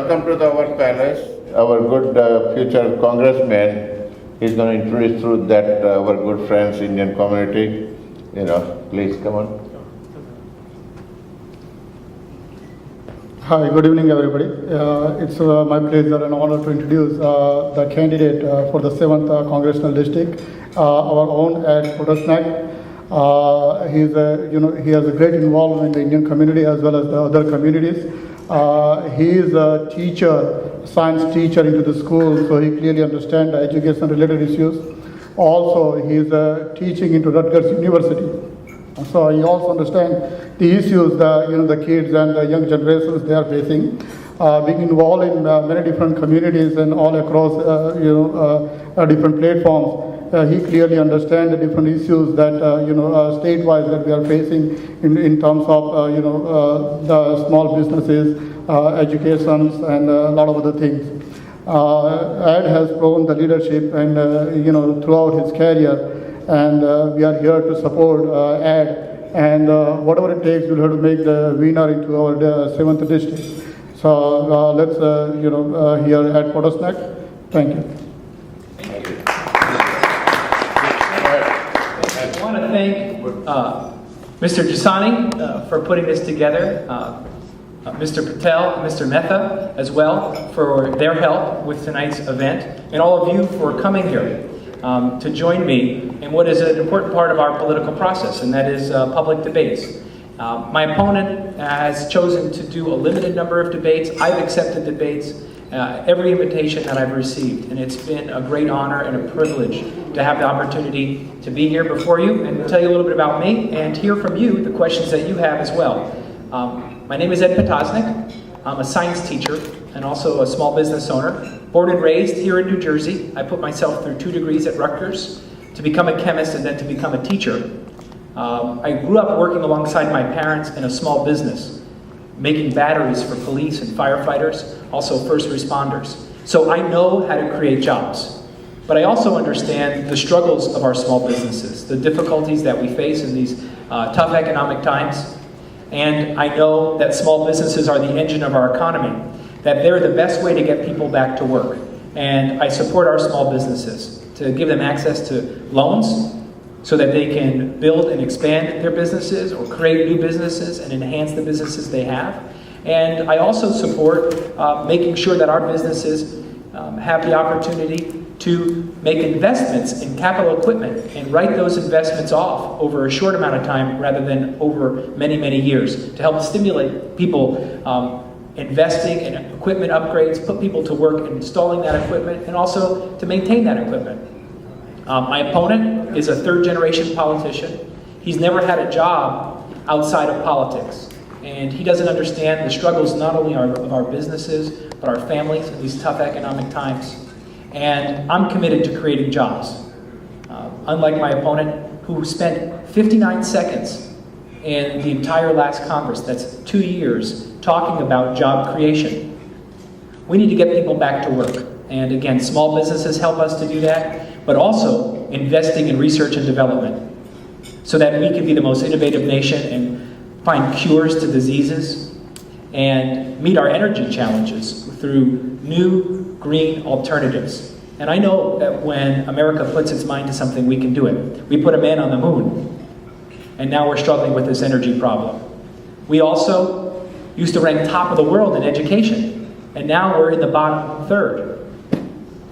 welcome to our palace. Our good future congressman is going to introduce through that our good friends, Indian community. Please come on. Hi, good evening, everybody. It's my pleasure and honor to introduce the candidate for the 7th Congressional District, our own Ed Potosnak. He has a great involvement in the Indian community as well as the other communities. He is a teacher, science teacher into the school, so he clearly understands the education-related issues. Also, he is teaching into Rutgers University. So he also understands the issues that the kids and the young generations they are facing. Being involved in many different communities and all across different platforms, he clearly understands the different issues that statewide that we are facing in terms of the small businesses, education, and a lot of other things. Ed has proven the leadership and throughout his career. And we are here to support Ed, and whatever it takes, we'll have to make the winner into our 7th district. So let's hear Ed Potosnak. Thank you. Thank you. I want to thank Mr. Jasani for putting this together, Mr. Patel, Mr. Mehta as well for their help with tonight's event, and all of you for coming here. To join me in what is an important part of our political process, and that is public debates. My opponent has chosen to do a limited number of debates. I've accepted debates, every invitation that I've received, and it's been a great honor and a privilege to have the opportunity to be here before you and tell you a little bit about me and hear from you the questions that you have as well. My name is Ed Potosnak. I'm a science teacher and also a small business owner. Born and raised here in New Jersey. I put myself through 2 degrees at Rutgers to become a chemist and then to become a teacher. I grew up working alongside my parents in a small business, making batteries for police and firefighters, also first responders. So I know how to create jobs. But I also understand the struggles of our small businesses, the difficulties that we face in these tough economic times. And I know that small businesses are the engine of our economy, that they're the best way to get people back to work. And I support our small businesses to give them access to loans so that they can build and expand their businesses or create new businesses and enhance the businesses they have. And I also support making sure that our businesses have the opportunity to make investments in capital equipment and write those investments off over a short amount of time rather than over many, many years to help stimulate people investing in equipment upgrades, put people to work in installing that equipment, and also to maintain that equipment. My opponent is a third-generation politician. He's never had a job outside of politics. And he doesn't understand the struggles not only of our businesses, but our families in these tough economic times. And I'm committed to creating jobs. Unlike my opponent, who spent 59 seconds in the entire last Congress, that's 2 years, talking about job creation. We need to get people back to work. And again, small businesses help us to do that, but also investing in research and development so that we can be the most innovative nation and find cures to diseases and meet our energy challenges through new green alternatives. And I know that when America puts its mind to something, we can do it. We put a man on the moon, and now we're struggling with this energy problem. We also used to rank top of the world in education, and now we're in the bottom third.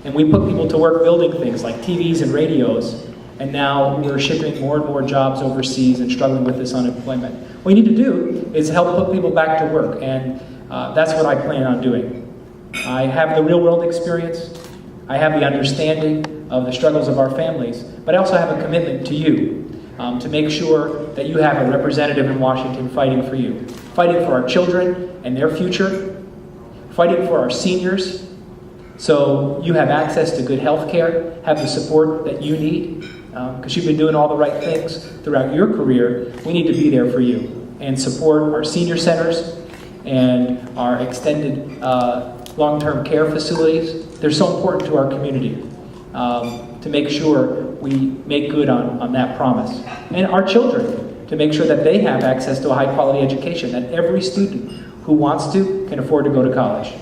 And we put people to work building things like TVs and radios, and now we're shipping more and more jobs overseas and struggling with this unemployment. What we need to do is help put people back to work, and that's what I plan on doing. I have the real-world experience. I have the understanding of the struggles of our families, but I also have a commitment to you to make sure that you have a representative in Washington fighting for you, fighting for our children and their future, fighting for our seniors, so you have access to good health care, have the support that you need, because you've been doing all the right things throughout your career. We need to be there for you and support our senior centers and our extended long-term care facilities. They're so important to our community to make sure we make good on that promise. And our children, to make sure that they have access to a high-quality education, that every student who wants to can afford to go to college.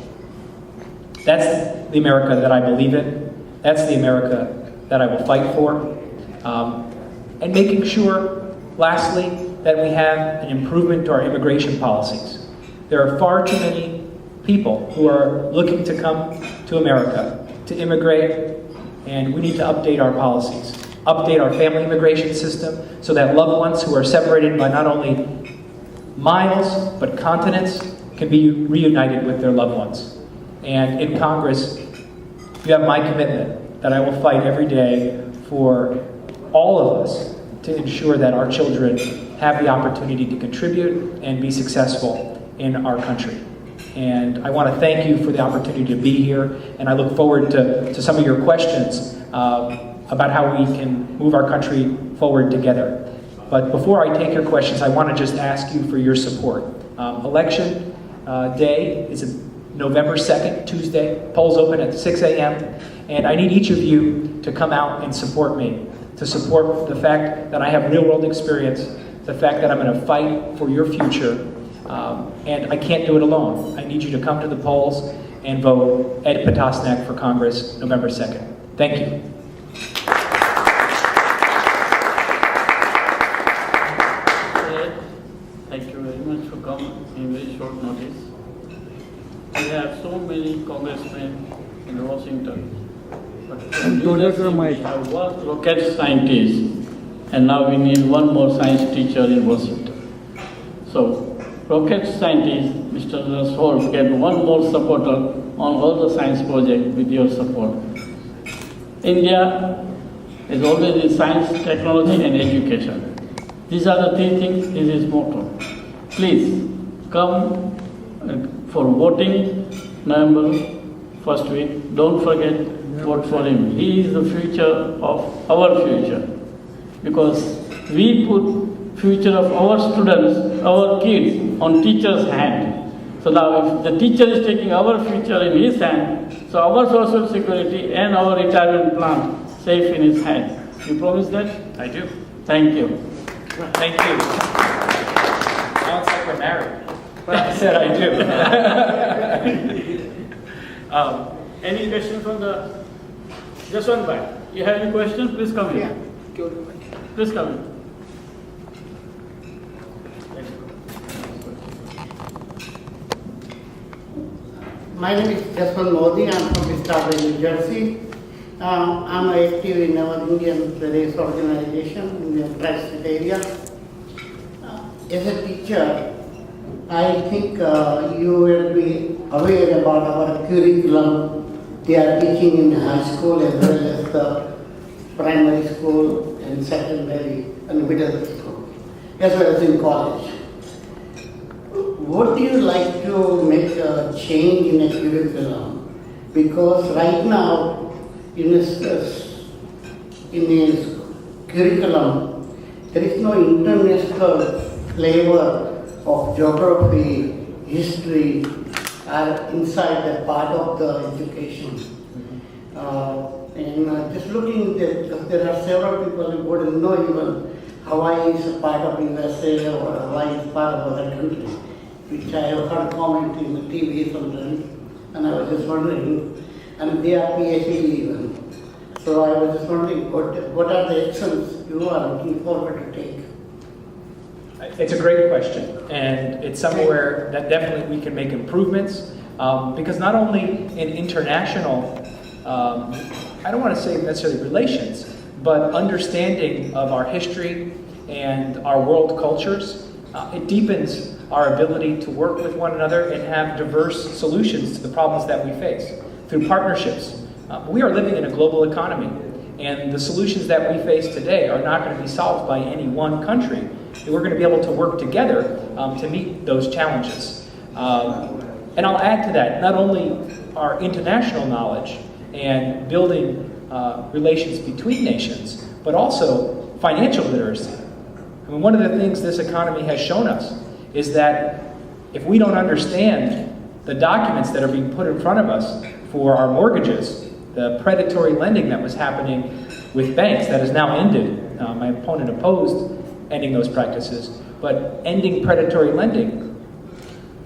That's the America that I believe in. That's the America that I will fight for. And making sure, lastly, that we have an improvement to our immigration policies. There are far too many people who are looking to come to America to immigrate, and we need to update our policies. Update our family immigration system so that loved ones who are separated by not only miles but continents can be reunited with their loved ones. And in Congress, you have my commitment that I will fight every day for all of us to ensure that our children have the opportunity to contribute and be successful in our country. And I want to thank you for the opportunity to be here, and I look forward to some of your questions about how we can move our country forward together. But before I take your questions, I want to just ask you for your support. Election day is November 2nd, Tuesday. Polls open at 6 a.m. And I need each of you to come out and support me, to support the fact that I have real-world experience, the fact that I'm going to fight for your future. And I can't do it alone. I need you to come to the polls and vote Ed Potosnak for Congress November 2nd. Thank you. Thank you very much for coming in very short notice. We have so many congressmen in Washington. I was rocket scientist, and now we need one more science teacher in Washington. So, rocket scientist, Mr. Rashold, get one more supporter on all the science projects with your support. India is always in science, technology, and education. These are the three things in his motto. Please come for voting November 1st week. Don't forget, vote for him. He is the future of our future. Because we put future of our students, our kids, on teacher's hand. So now if the teacher is taking our future in his hand, so our social security and our retirement plan safe in his hand. You promise that? I do. Thank you. Thank you. Now it's like we're married. I said I do. Any questions from the... Just one by. You have any questions? Please come in. Please come in. My name is Jaswant Modi. I'm from Vistara, New Jersey. I'm active in our Indian race organization in the tri-state area. As a teacher, I think you will be aware about our curriculum. They are teaching in high school as well as the primary school and secondary and middle school, as well as in college. Would you like to make a change in a curriculum? Because right now, in his curriculum, there is no international flavor of geography, history, are inside the part of the education. And just looking at that, there are several people who wouldn't know even Hawaii is a part of USA or Hawaii is part of other country, which I have heard comment in the TV sometimes, and I was just wondering, and they are PhD even. So I was just wondering, what are the actions you are looking forward to take? It's a great question, and it's somewhere that definitely we can make improvements, because not only in international, I don't want to say necessarily relations, but understanding of our history and our world cultures, it deepens our ability to work with one another and have diverse solutions to the problems that we face through partnerships. We are living in a global economy, and the solutions that we face today are not going to be solved by any one country. We're going to be able to work together to meet those challenges. And I'll add to that, not only our international knowledge and building relations between nations, but also financial literacy. I mean, one of the things this economy has shown us is that if we don't understand the documents that are being put in front of us for our mortgages, the predatory lending that was happening with banks that has now ended. My opponent opposed ending those practices, but ending predatory lending.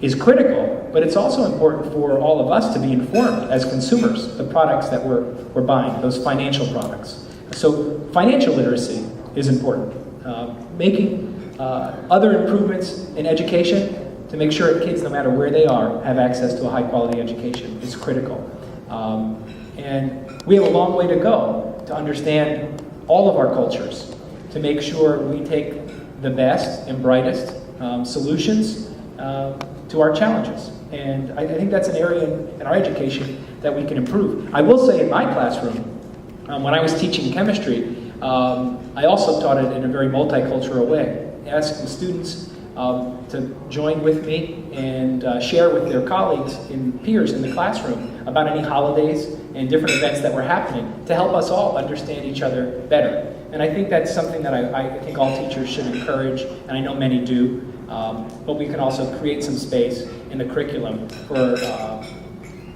is critical, but it's also important for all of us to be informed as consumers, the products that we're buying, those financial products. So financial literacy is important. Making other improvements in education to make sure that kids, no matter where they are, have access to a high quality education is critical. And we have a long way to go to understand all of our cultures, to make sure we take the best and brightest solutions to our challenges. And I think that's an area in our education that we can improve. I will say in my classroom, when I was teaching chemistry, I also taught it in a very multicultural way, asking students to join with me and share with their colleagues and peers in the classroom about any holidays and different events that were happening to help us all understand each other better. And I think that's something that I think all teachers should encourage, and I know many do, but we can also create some space in the curriculum for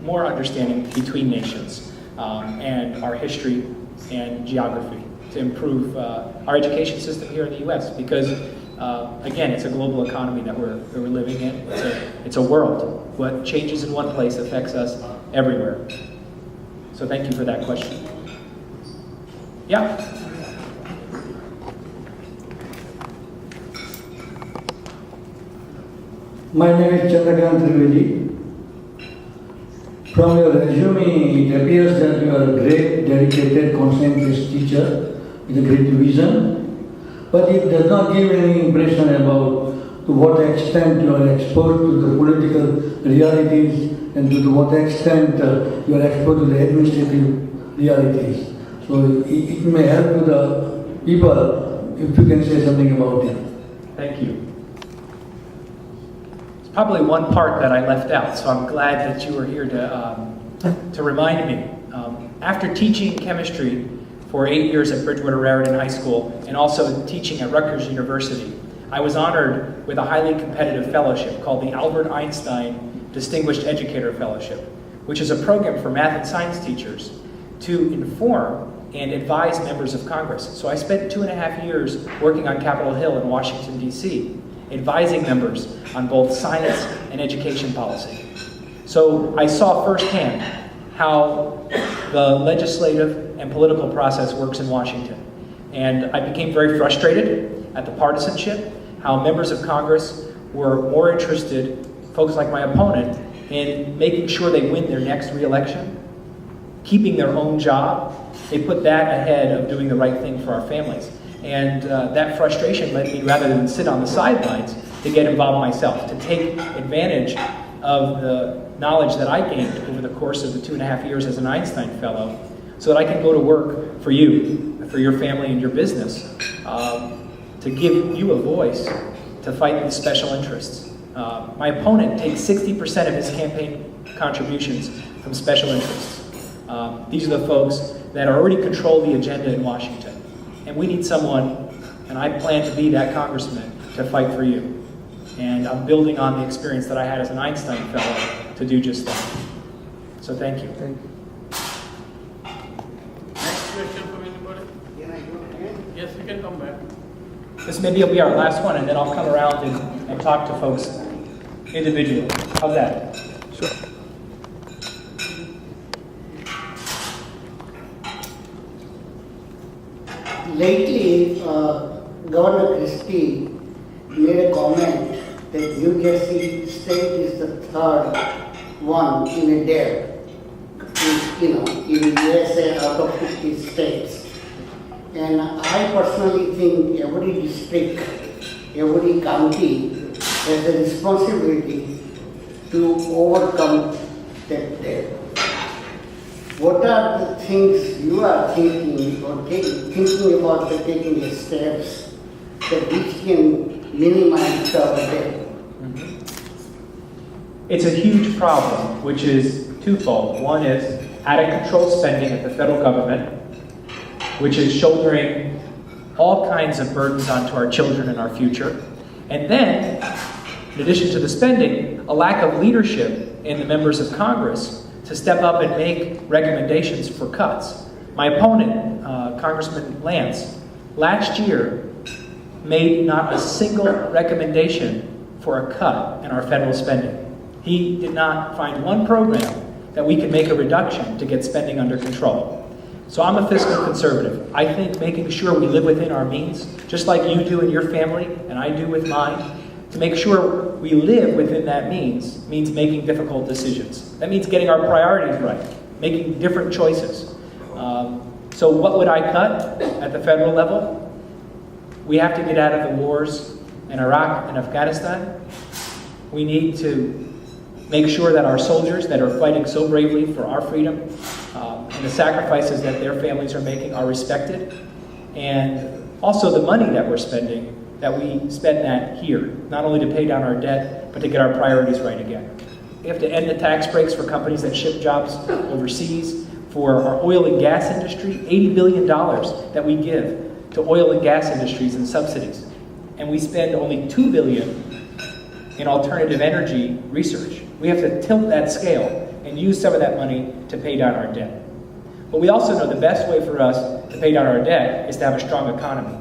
more understanding between nations and our history and geography to improve our education system here in the U.S. because, again, it's a global economy that we're living in. It's a world. What changes in one place affects us everywhere. So thank you for that question. Yeah? My name is Chandrakant Trivedi. From your resume, it appears that you are a great, dedicated, conscientious teacher with a great vision, but it does not give any impression about to what extent you are exposed to the political realities and to what extent you are exposed to the administrative realities. So it may help to the people if you can say something about it. Thank you. Probably one part that I left out, so I'm glad that you were here to remind me. After teaching chemistry for 8 years at Bridgewater Raritan High School and also teaching at Rutgers University, I was honored with a highly competitive fellowship called the Albert Einstein Distinguished Educator Fellowship, which is a program for math and science teachers to inform and advise members of Congress. So I spent 2.5 years working on Capitol Hill in Washington, D.C., advising members on both science and education policy. So I saw firsthand how the legislative and political process works in Washington. And I became very frustrated at the partisanship, how members of Congress were more interested, folks like my opponent, in making sure they win their next re-election, keeping their own job. They put that ahead of doing the right thing for our families. And that frustration led me, rather than sit on the sidelines, to get involved myself, to take advantage of the knowledge that I gained over the course of the 2.5 years as an Einstein Fellow, so that I can go to work for you, for your family and your business, to give you a voice to fight the special interests. My opponent takes 60% of his campaign contributions from special interests. These are the folks that already control the agenda in Washington. And we need someone, and I plan to be that congressman, to fight for you. And I'm building on the experience that I had as an Einstein Fellow to do just that. So thank you. Thank you. Next question from anybody? Can I go again? Yes, you can come back. This maybe will be our last one, and then I'll come around and talk to folks individually. How's that? Sure. Lately, Governor Christie made a comment that New Jersey state is the third one in a dare, in USA out of 50 states. And I personally think every district, every county has a responsibility to overcome that dare. What are the things you are thinking or thinking about taking the steps that which can minimize our debt? It's a huge problem, which is twofold. One is out-of-control spending at the federal government, which is shouldering all kinds of burdens onto our children and our future. And then, in addition to the spending, a lack of leadership in the members of Congress to step up and make recommendations for cuts. My opponent, Congressman Lance, last year made not a single recommendation for a cut in our federal spending. He did not find one program that we could make a reduction to get spending under control. So I'm a fiscal conservative. I think making sure we live within our means, just like you do in your family and I do with mine, to make sure we live within that means making difficult decisions. That means getting our priorities right, making different choices. So what would I cut at the federal level? We have to get out of the wars in Iraq and Afghanistan. We need to make sure that our soldiers that are fighting so bravely for our freedom and the sacrifices that their families are making are respected. And also the money that we're spending, that we spend that here, not only to pay down our debt, but to get our priorities right again. We have to end the tax breaks for companies that ship jobs overseas. For our oil and gas industry, $80 billion that we give to oil and gas industries in subsidies. And we spend only $2 billion in alternative energy research. We have to tilt that scale and use some of that money to pay down our debt. But we also know the best way for us to pay down our debt is to have a strong economy.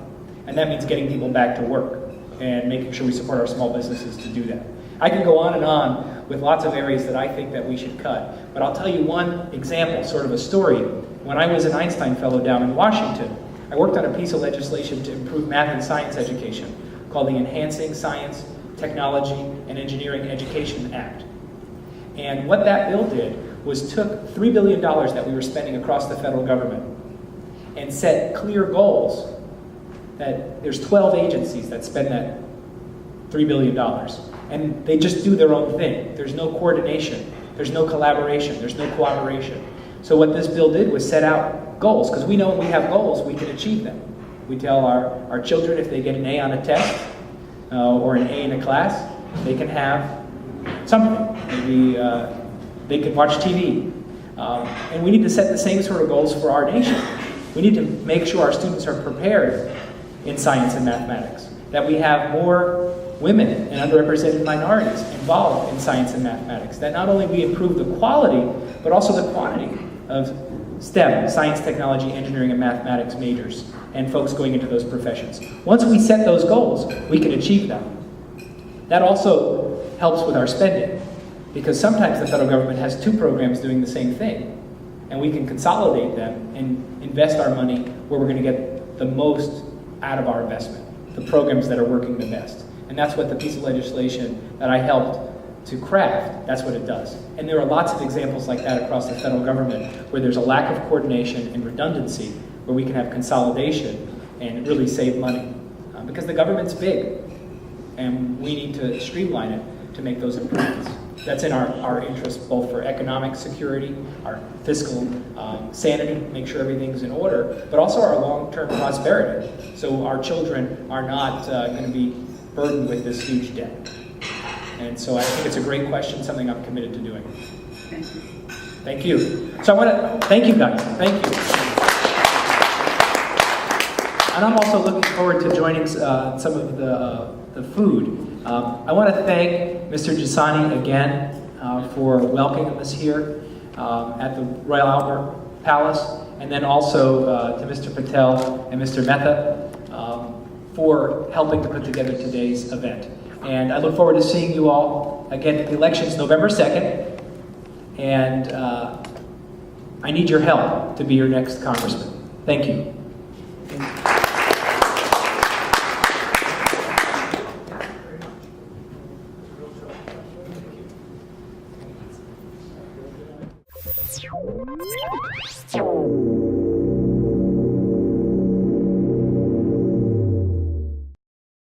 And that means getting people back to work and making sure we support our small businesses to do that. I can go on and on with lots of areas that I think that we should cut. But I'll tell you one example, sort of a story. When I was an Einstein Fellow down in Washington, I worked on a piece of legislation to improve math and science education called the Enhancing Science, Technology, and Engineering Education Act. And what that bill did was took $3 billion that we were spending across the federal government and set clear goals that there's 12 agencies that spend that $3 billion. And they just do their own thing. There's no coordination. There's no collaboration. There's no cooperation. So what this bill did was set out goals, because we know when we have goals, we can achieve them. We tell our children if they get an A on a test or an A in a class, they can have something. Maybe they can watch TV. And we need to set the same sort of goals for our nation. We need to make sure our students are prepared in science and mathematics, that we have more women and underrepresented minorities involved in science and mathematics, that not only we improve the quality, but also the quantity of STEM, science, technology, engineering, and mathematics majors, and folks going into those professions. Once we set those goals, we can achieve them. That also helps with our spending, because sometimes the federal government has two programs doing the same thing, and we can consolidate them and invest our money where we're going to get the most out of our investment, the programs that are working the best. And that's what the piece of legislation that I helped to craft, that's what it does. And there are lots of examples like that across the federal government where there's a lack of coordination and redundancy, where we can have consolidation and really save money. Because the government's big, and we need to streamline it to make those improvements. That's in our interest, both for economic security, our fiscal sanity, make sure everything's in order, but also our long-term prosperity. So our children are not going to be burdened with this huge debt. And so I think it's a great question, something I'm committed to doing. Thank you. So I want to thank you guys. Thank you. And I'm also looking forward to joining some of the food. I want to thank Mr. Gisani again for welcoming us here at the Royal Albert Palace, and then also to Mr. Patel and Mr. Mehta for helping to put together today's event. And I look forward to seeing you all again. The election's November 2nd, and I need your help to be your next congressman. Thank you. Thank you.